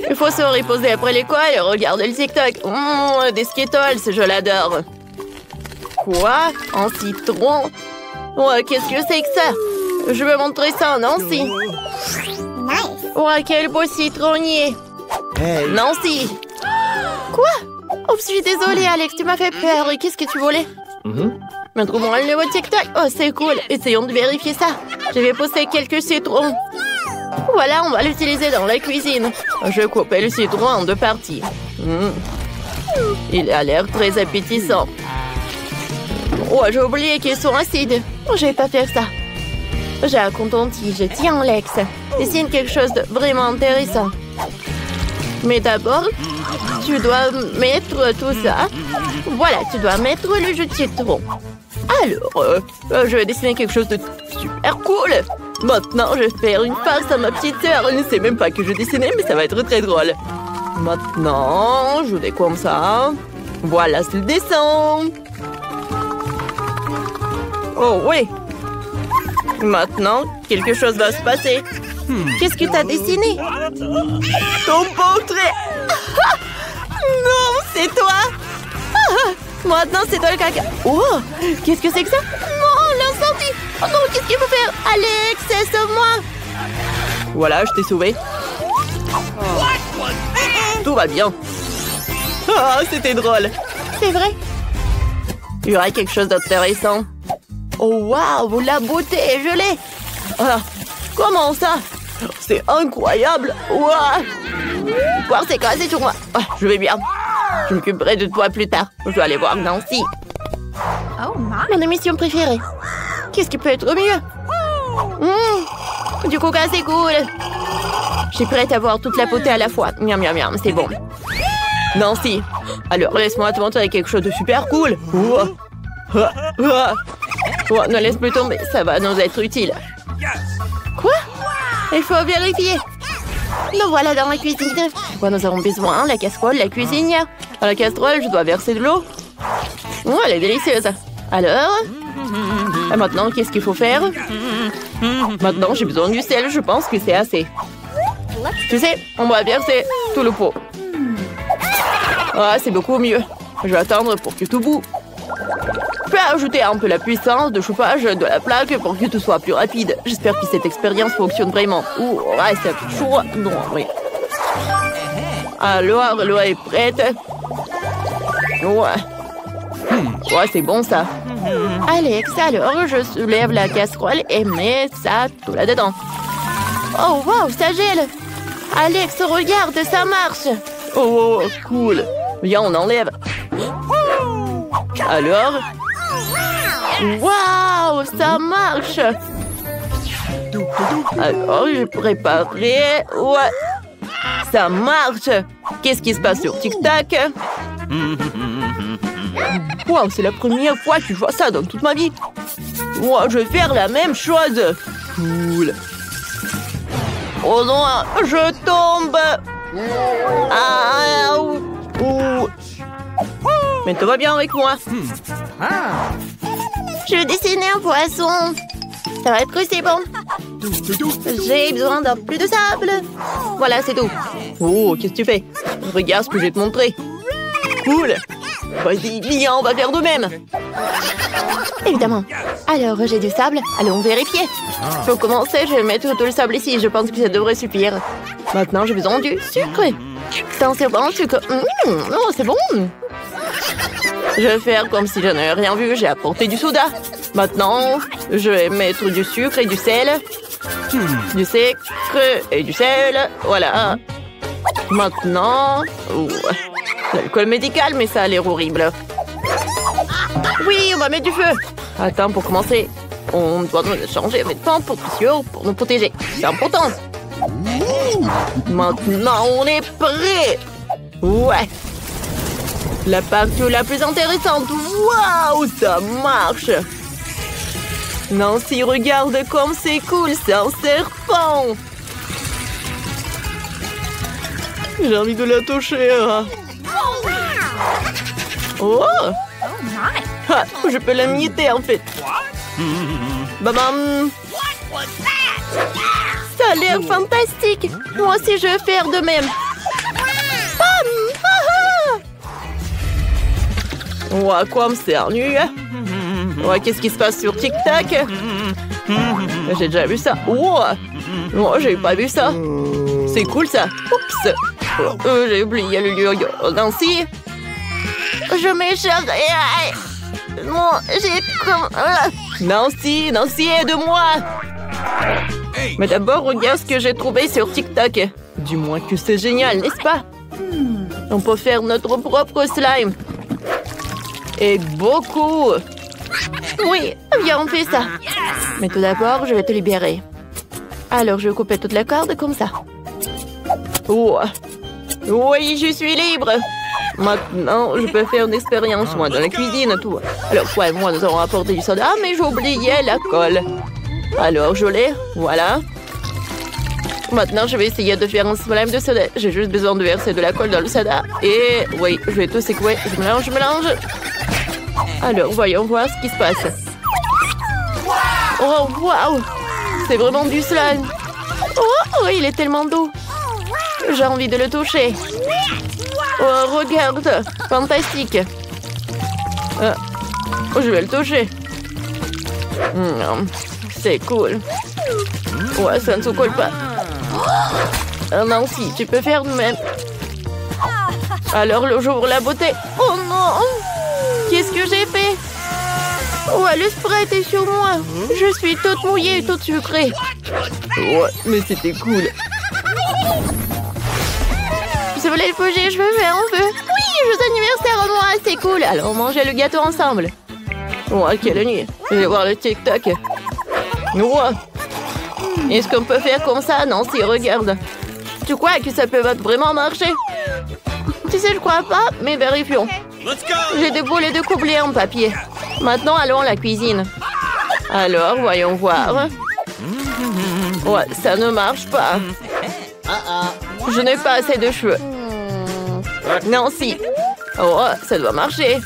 Il faut se reposer après l'école et regarder le TikTok. Des Skittles, je l'adore. Quoi? Un citron? Ouais, qu'est-ce que c'est que ça? Je veux montrer ça à Nancy. Ouais, quel beau citronnier. Hey. Nancy! Quoi? Oh, je suis désolée, Alex, tu m'as fait peur. Et qu'est-ce que tu voulais? Mais trouvons le nouveau TikTok. Oh, c'est cool. Essayons de vérifier ça. Je vais poster quelques citrons. Voilà, on va l'utiliser dans la cuisine. Je coupe le citron en 2 parties. Il a l'air très appétissant. Oh, j'ai oublié qu'ils sont acides. Oh, j'ai pas fait ça. J'ai un coton-tige. Tiens, Alex. Dessine quelque chose de vraiment intéressant. Mais d'abord, tu dois mettre tout ça. Voilà, tu dois mettre le jus de citron. Alors, je vais dessiner quelque chose de super cool. Maintenant, je vais faire une farce à ma petite sœur. Elle ne sait même pas que je dessinais, mais ça va être très drôle. Maintenant, je décompte ça. Voilà, c'est le dessin. Oh oui. Maintenant, quelque chose va se passer. Qu'est-ce que tu as dessiné? Ton portrait. Non, c'est toi. Maintenant, c'est toi le caca. Oh, qu'est-ce que c'est que ça? Non, l'incendie. Oh non, qu'est-ce qu'il faut faire? Alex, sauve-moi. Voilà, je t'ai sauvé. Tout va bien. Ah, c'était drôle. C'est vrai. Il y aura quelque chose d'intéressant. Oh, waouh, la beauté est gelée. Ah, comment ça? C'est incroyable. Waouh. Voir c'est cassé sur moi. Ah, je vais bien. Je m'occuperai de toi plus tard. Je dois aller voir Nancy. Oh my. Mon émission préférée. Qu'est-ce qui peut être mieux? Du coca, c'est cool. Je suis prête à voir toute la beauté à la fois. Miam, miam, miam, c'est bon. Nancy, alors laisse-moi te montrer quelque chose de super cool. Ne laisse plus tomber, ça va nous être utile. Quoi? Il faut vérifier. Nous voilà dans la cuisine. Quoi nous avons besoin? La casserole, la cuisinière. Dans la casserole, je dois verser de l'eau. Oh, elle est délicieuse. Alors? Et maintenant, qu'est-ce qu'il faut faire? Maintenant, j'ai besoin du sel. Je pense que c'est assez. Tu sais, on va verser tout le pot. Ah, c'est beaucoup mieux. Je vais attendre pour que tout bout. Je peux ajouter un peu la puissance de chauffage de la plaque pour que tout soit plus rapide. J'espère que cette expérience fonctionne vraiment. Ouh, ouais, c'est chaud. Non, oui. Alors, l'eau est prête. Ouais, c'est bon ça. Alex, alors je soulève la casserole et mets ça tout là-dedans. Oh, wow, ça gèle. Alex, regarde, ça marche. Oh, cool. Viens, on enlève. Alors? Waouh, ça marche. Alors, j'ai préparé. Ouais, ça marche. Qu'est-ce qui se passe sur TikTok? Waouh, c'est la première fois que je vois ça dans toute ma vie. Wow, je vais faire la même chose. Cool. Oh non, je tombe. Ah, ouh. Mais tout va bien avec moi. Je vais dessiner un poisson. Ça va être que c'est bon. J'ai besoin d'un peu de sable. Voilà, c'est tout. Oh, qu'est-ce que tu fais? Regarde ce que je vais te montrer. Cool. Vas-y, viens, on va faire de même. Évidemment. Alors, j'ai du sable. Allons vérifier. Pour commencer, je vais mettre tout le sable ici. Je pense que ça devrait suffire. Maintenant, j'ai besoin du sucre. C'est bon, sucre. Oh, c'est bon. Je vais faire comme si je n'avais rien vu. J'ai apporté du soda. Maintenant, je vais mettre du sucre et du sel. Du sucre et du sel. Voilà. Maintenant... l'alcool médical, mais ça a l'air horrible. Oui, on va mettre du feu. Attends, pour commencer, on doit changer avec vêtements pour nous protéger. C'est important. Maintenant, on est prêt. Ouais. La partie la plus intéressante. Waouh, ça marche. Nancy, regarde comme c'est cool. C'est un serpent. J'ai envie de la toucher. Oh. Ah, je peux la mietter en fait. Babam. Ça a l'air fantastique. Moi aussi je vais faire de même. Ouais, quoi me cernu? Ouais, qu'est-ce qui se passe sur TikTok? J'ai déjà vu ça. Oh, j'ai pas vu ça. C'est cool ça. Oups. J'ai oublié le yo-yo. Nancy? Je m'échappe. Non, j'ai comme... Nancy, aide-moi. Mais d'abord, regarde ce que j'ai trouvé sur TikTok. Du moins que c'est génial, n'est-ce pas? On peut faire notre propre slime. Et beaucoup. Oui, viens, on fait ça. Mais tout d'abord, je vais te libérer. Alors, je vais couper toute la corde comme ça. Oh. Oui, je suis libre. Maintenant, je peux faire une expérience, moi, dans la cuisine, tout. Alors, toi et moi, nous allons apporter du soda, mais j'ai oublié la colle. Alors, je l'ai, voilà. Maintenant, je vais essayer de faire un slime de soda. J'ai juste besoin de verser de la colle dans le soda. Et oui, je vais tout secouer. Je mélange. Alors, voyons voir ce qui se passe. Oh, waouh! C'est vraiment du slime. Oh, il est tellement doux. J'ai envie de le toucher. Oh, regarde. Fantastique. Je vais le toucher. C'est cool. Ouais, ça ne se colle pas. Nancy, tu peux faire de même. Alors, j'ouvre la beauté. Oh non! Qu'est-ce que j'ai fait? Ouais, le spray était sur moi. Je suis toute mouillée et toute sucrée. Ouais, mais c'était cool. Vous voulez le projet? Je veux faire un peu. Oui, joyeux anniversaire à moi, c'est cool. Alors, on mangeait le gâteau ensemble. Ouais, quelle nuit. Je vais voir le TikTok. Ouais. Est-ce qu'on peut faire comme ça? Non, si, regarde. Tu crois que ça peut vraiment marcher? Tu sais, je crois pas, mais vérifions. J'ai des boulets de coubler en papier. Maintenant, allons à la cuisine. Alors, voyons voir. Ouais, ça ne marche pas. Je n'ai pas assez de cheveux. Non, si. Oh, ça doit marcher.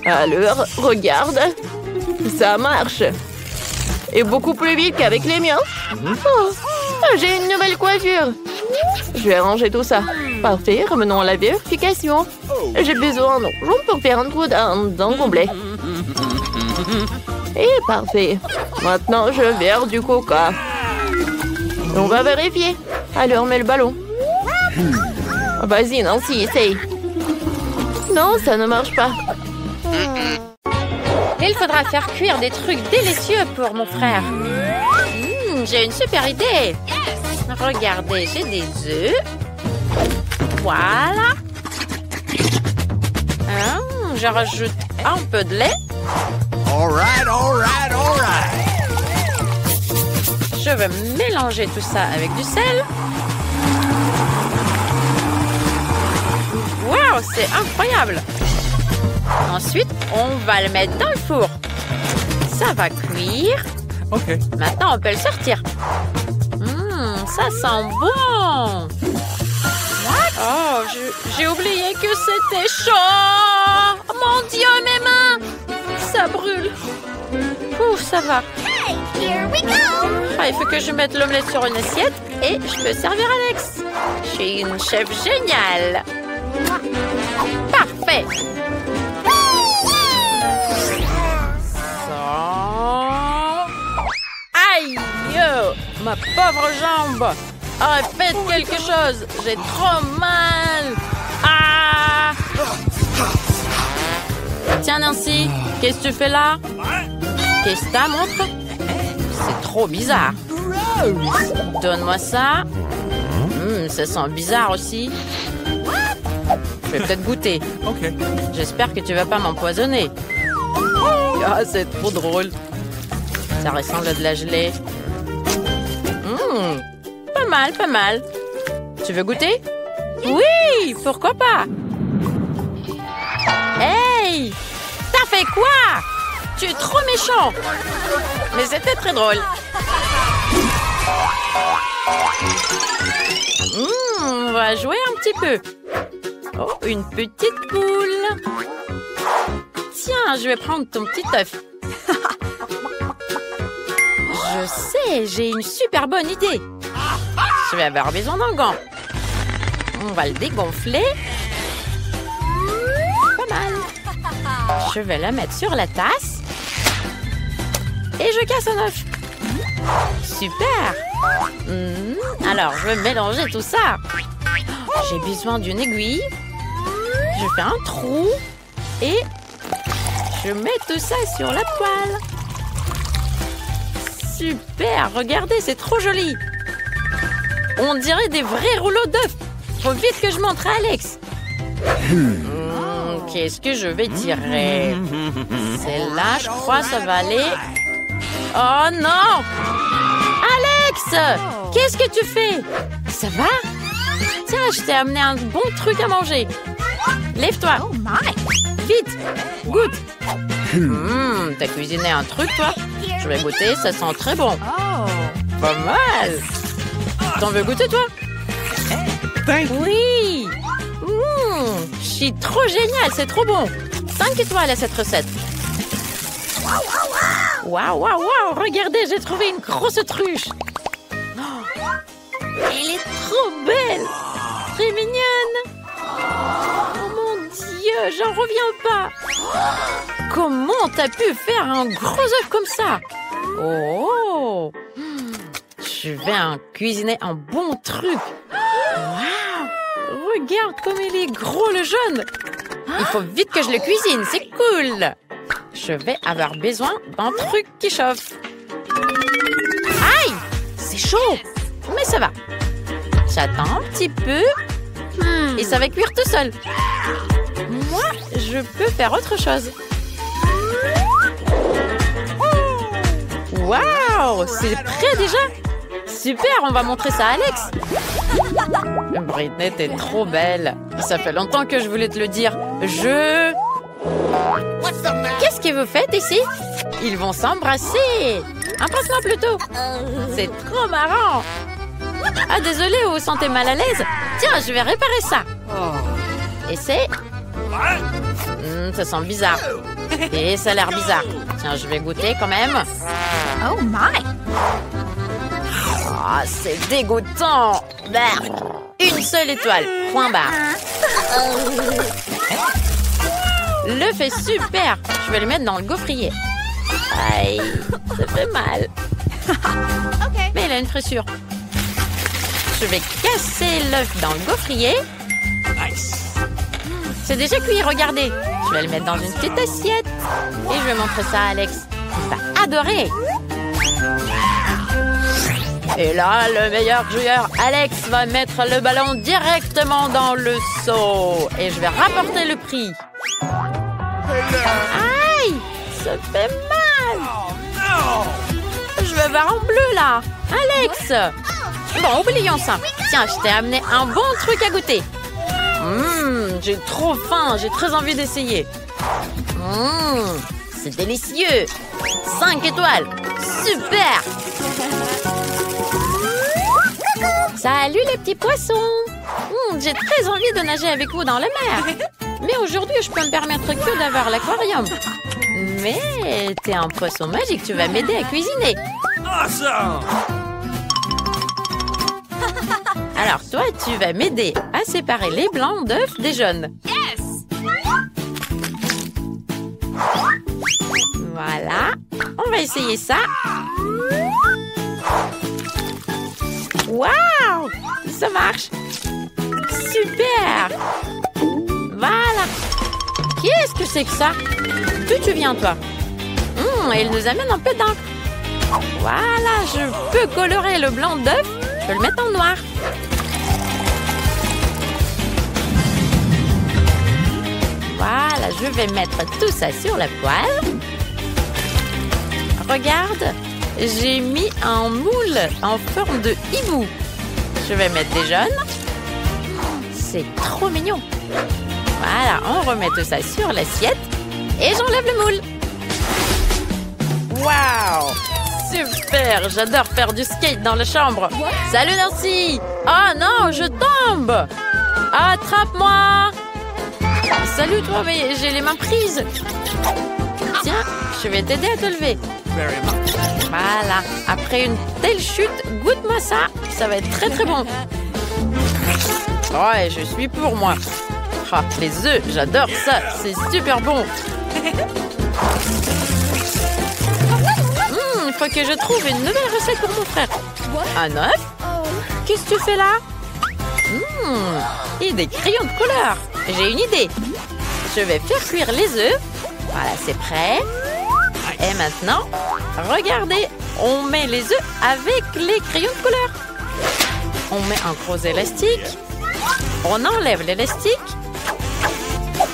Alors, regarde. Ça marche. Et beaucoup plus vite qu'avec les miens. Oh, j'ai une nouvelle coiffure. Je vais arranger tout ça. Parfait, revenons à la vérification. J'ai besoin d'argent pour faire un trou dans complet. Et parfait. Maintenant, je verse du coca. On va vérifier. Alors, mets le ballon. Vas-y, Nancy, essaye. Non, ça ne marche pas. Il faudra faire cuire des trucs délicieux pour mon frère. J'ai une super idée. Regardez, j'ai des œufs. Voilà. Je rajoute un peu de lait. All right. Je vais mélanger tout ça avec du sel. Wow, c'est incroyable. Ensuite, on va le mettre dans le four. Ça va cuire. OK. Maintenant, on peut le sortir. Ça sent bon. Oh, j'ai oublié que c'était chaud. Oh, mon Dieu, mes mains. Ça brûle. Ouf, ça va. Here we go! Il faut que je mette l'omelette sur une assiette et je peux servir Alex. Je suis une chef géniale. Parfait. Aïe! Ma pauvre jambe! Faites quelque chose! J'ai trop mal! Ah! Tiens, Nancy, qu'est-ce que tu fais là? Qu'est-ce que t'as, montre? C'est trop bizarre. Donne-moi ça. Ça sent bizarre aussi. Je vais peut-être goûter. OK. J'espère que tu vas pas m'empoisonner. Ah, c'est trop drôle. Ça ressemble à de la gelée. Pas mal. Tu veux goûter? Oui, pourquoi pas? Hey! T'as fait quoi? Tu es trop méchant. Mais c'était très drôle. On va jouer un petit peu. Oh, une petite poule. Tiens, je vais prendre ton petit œuf. Je sais, j'ai une super bonne idée. Je vais avoir besoin d'un gant. On va le dégonfler. Pas Je vais la mettre sur la tasse. Et je casse un œuf. Super. Alors, je vais mélanger tout ça. J'ai besoin d'une aiguille. Je fais un trou. Et je mets tout ça sur la poêle. Super, regardez, c'est trop joli. On dirait des vrais rouleaux d'œufs. Faut vite que je montre à Alex. Qu'est-ce que je vais tirer? Celle-là, je crois, ça va aller. Oh non! Alex! Qu'est-ce que tu fais? Ça va? Tiens, je t'ai amené un bon truc à manger. Lève-toi. Vite, goûte. T'as cuisiné un truc, toi? Je vais goûter, ça sent très bon. Pas mal. T'en veux goûter, toi? Oui. Je suis trop génial, c'est trop bon. 5 étoiles à cette recette. Waouh, regardez, j'ai trouvé une grosse truche. Elle est trop belle. Très mignonne. Oh mon Dieu, j'en reviens pas. Comment t'as pu faire un gros œuf comme ça? Oh, je vais en cuisiner un bon truc. Waouh, regarde comme il est gros le jaune. Il faut vite que je le cuisine, c'est cool. Je vais avoir besoin d'un truc qui chauffe. Aïe, c'est chaud, mais ça va. J'attends un petit peu et ça va cuire tout seul. Moi, je peux faire autre chose. Waouh, c'est prêt déjà? Super, on va montrer ça à Alex. Britney, t'es trop belle. Ça fait longtemps que je voulais te le dire. Qu'est-ce que vous faites ici? Ils vont s'embrasser. Embrasse-moi plutôt. C'est trop marrant. Ah, désolé, vous vous sentez mal à l'aise? Tiens, je vais réparer ça. Et c'est... ça sent bizarre. Et ça a l'air bizarre. Tiens, je vais goûter quand même. Oh my! Ah, c'est dégoûtant. Une seule étoile. Point barre. L'œuf est super. Je vais le mettre dans le gaufrier. Aïe, ça fait mal. Mais il a une frissure. Je vais casser l'œuf dans le gaufrier. C'est déjà cuit, regardez. Je vais le mettre dans une petite assiette. Et je vais montrer ça à Alex. Il va adorer. Et là, le meilleur joueur, Alex, va mettre le ballon directement dans le seau. Et je vais rapporter le prix. Aïe, ça fait mal. Je vais voir en bleu, là. Alex. Bon, oublions ça. Tiens, je t'ai amené un bon truc à goûter. J'ai trop faim, j'ai très envie d'essayer. C'est délicieux. 5 étoiles. Super. Salut les petits poissons. J'ai très envie de nager avec vous dans la mer. Mais aujourd'hui, je peux me permettre que d'avoir l'aquarium. Mais t'es un poisson magique, tu vas m'aider à cuisiner. Alors toi, tu vas m'aider à séparer les blancs d'œufs des jaunes. Voilà. On va essayer ça. Waouh! Ça marche. Super. Voilà. Qu'est-ce que c'est que ça? D'où tu viens, toi? Il nous amène un peu d'encre. Voilà, je peux colorer le blanc d'œuf. Je peux le mettre en noir. Voilà, je vais mettre tout ça sur la poêle. Regarde, j'ai mis un moule en forme de hibou. Je vais mettre des jaunes. C'est trop mignon. Voilà, on remet tout ça sur l'assiette. Et j'enlève le moule. Waouh! Super! J'adore faire du skate dans la chambre. Salut Nancy! Oh non, je tombe! Attrape-moi! Salut toi, mais j'ai les mains prises. Tiens, je vais t'aider à te lever. Voilà. Après une telle chute, goûte-moi ça. Ça va être très très bon. Ouais, je suis pour moi. Ah, les œufs, j'adore ça. C'est super bon. Il faut que je trouve une nouvelle recette pour mon frère. Un œuf? Qu'est-ce que tu fais là? Et des crayons de couleur. J'ai une idée. Je vais faire cuire les œufs. Voilà, c'est prêt. Et maintenant, regardez. On met les œufs avec les crayons de couleur. On met un gros élastique. On enlève l'élastique.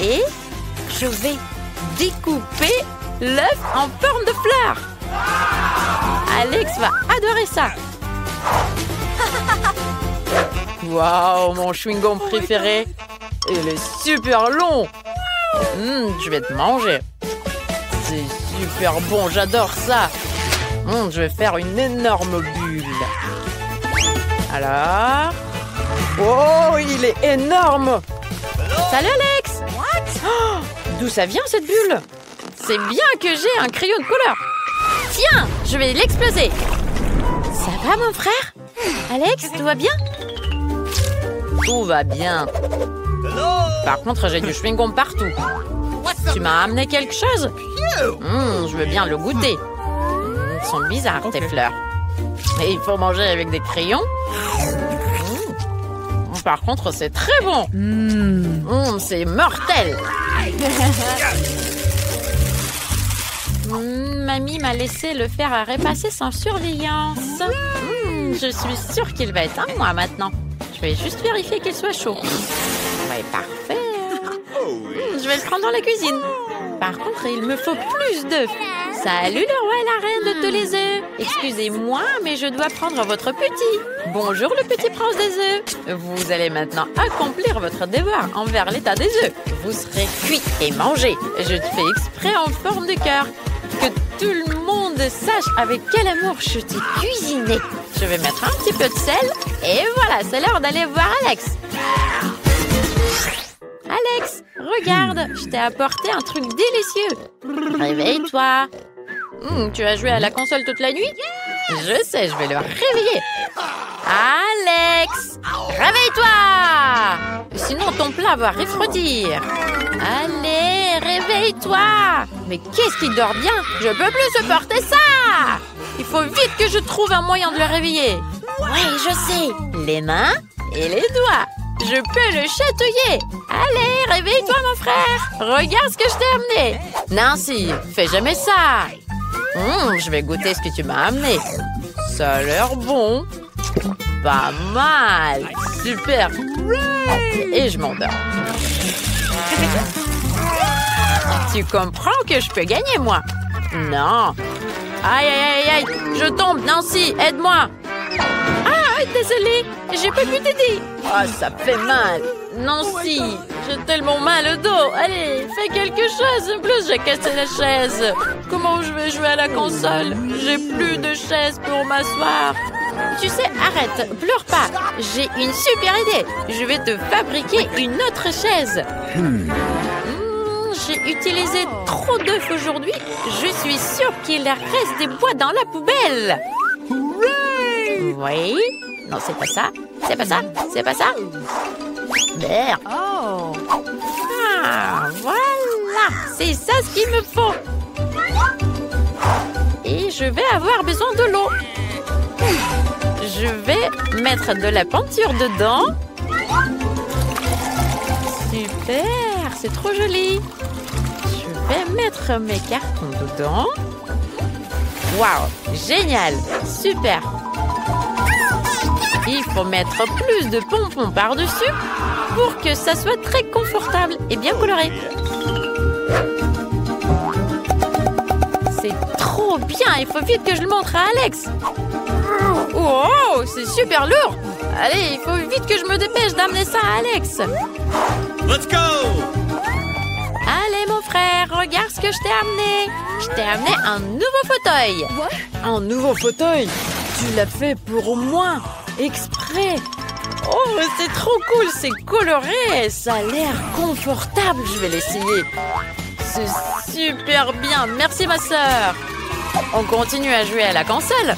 Et je vais découper l'œuf en forme de fleur. Alex va adorer ça. Waouh, mon chewing-gum préféré. Il est super long. Je vais te manger. C'est super bon, j'adore ça. Je vais faire une énorme bulle. Alors... Oh, il est énorme. Salut Alex. Oh, d'où ça vient cette bulle? C'est bien que j'ai un crayon de couleur. Tiens, je vais l'exploser. Ça va mon frère? Alex, tout va bien? Tout va bien. Par contre, j'ai du chewing-gum partout. Tu m'as amené quelque chose? Je veux bien le goûter. Ils sont bizarres, tes fleurs. Et il faut manger avec des crayons. Par contre, c'est très bon. C'est mortel. Mamie m'a laissé le fer à repasser sans surveillance. Je suis sûre qu'il va être à moi maintenant. Je vais juste vérifier qu'il soit chaud. Ouais, parfait. Je vais le prendre dans la cuisine. Par contre, il me faut plus d'œufs. Salut le roi et la reine de tous les œufs. Excusez-moi, mais je dois prendre votre petit. Bonjour le petit prince des œufs. Vous allez maintenant accomplir votre devoir envers l'état des œufs. Vous serez cuit et mangé. Je te fais exprès en forme de cœur. Que tout le monde sache avec quel amour je t'ai cuisiné. Je vais mettre un petit peu de sel. Et voilà, c'est l'heure d'aller voir Alex. Alex, regarde, je t'ai apporté un truc délicieux. Réveille-toi. Tu as joué à la console toute la nuit? Je sais, je vais le réveiller. Alex, réveille-toi. Sinon, ton plat va refroidir. Allez, réveille-toi. Mais qu'est-ce qu'il dort bien? Je peux plus supporter ça. Il faut vite que je trouve un moyen de le réveiller. Oui, je sais. Les mains et les doigts. Je peux le chatouiller. Allez, réveille-toi, mon frère. Regarde ce que je t'ai amené. Nancy, fais jamais ça. Je vais goûter ce que tu m'as amené. Ça a l'air bon. Pas mal. Super. Et je m'endors. Tu comprends que je peux gagner, moi? Non. Aïe, aïe, aïe, aïe. Je tombe, Nancy, aide-moi. Ah, désolée, j'ai pas pu t'aider. Ah, ça fait mal. Nancy, j'ai tellement mal au dos. Allez, fais quelque chose. En plus, j'ai cassé la chaise. Comment je vais jouer à la console? J'ai plus de chaise pour m'asseoir. Tu sais, arrête, pleure pas. J'ai une super idée. Je vais te fabriquer une autre chaise. J'ai utilisé trop d'œufs aujourd'hui. Je suis sûre qu'il reste des bois dans la poubelle. Oui. Non, c'est pas ça. C'est pas ça. C'est pas ça. Merde. Oh. Ah, voilà. C'est ça ce qu'il me faut. Et je vais avoir besoin de l'eau. Je vais mettre de la peinture dedans. Super. C'est trop joli. Je vais mettre mes cartons dedans. Waouh. Génial. Super. Il faut mettre plus de pompons par-dessus pour que ça soit très confortable et bien coloré. C'est trop bien. Il faut vite que je le montre à Alex. Oh, c'est super lourd. Allez, il faut vite que je me dépêche d'amener ça à Alex. Let's go! Allez, mon frère, regarde ce que je t'ai amené. Je t'ai amené un nouveau fauteuil. Un nouveau fauteuil? Tu l'as fait pour moi, exprès. Oh, c'est trop cool, c'est coloré. Ça a l'air confortable. Je vais l'essayer. C'est super bien. Merci, ma sœur. On continue à jouer à la console.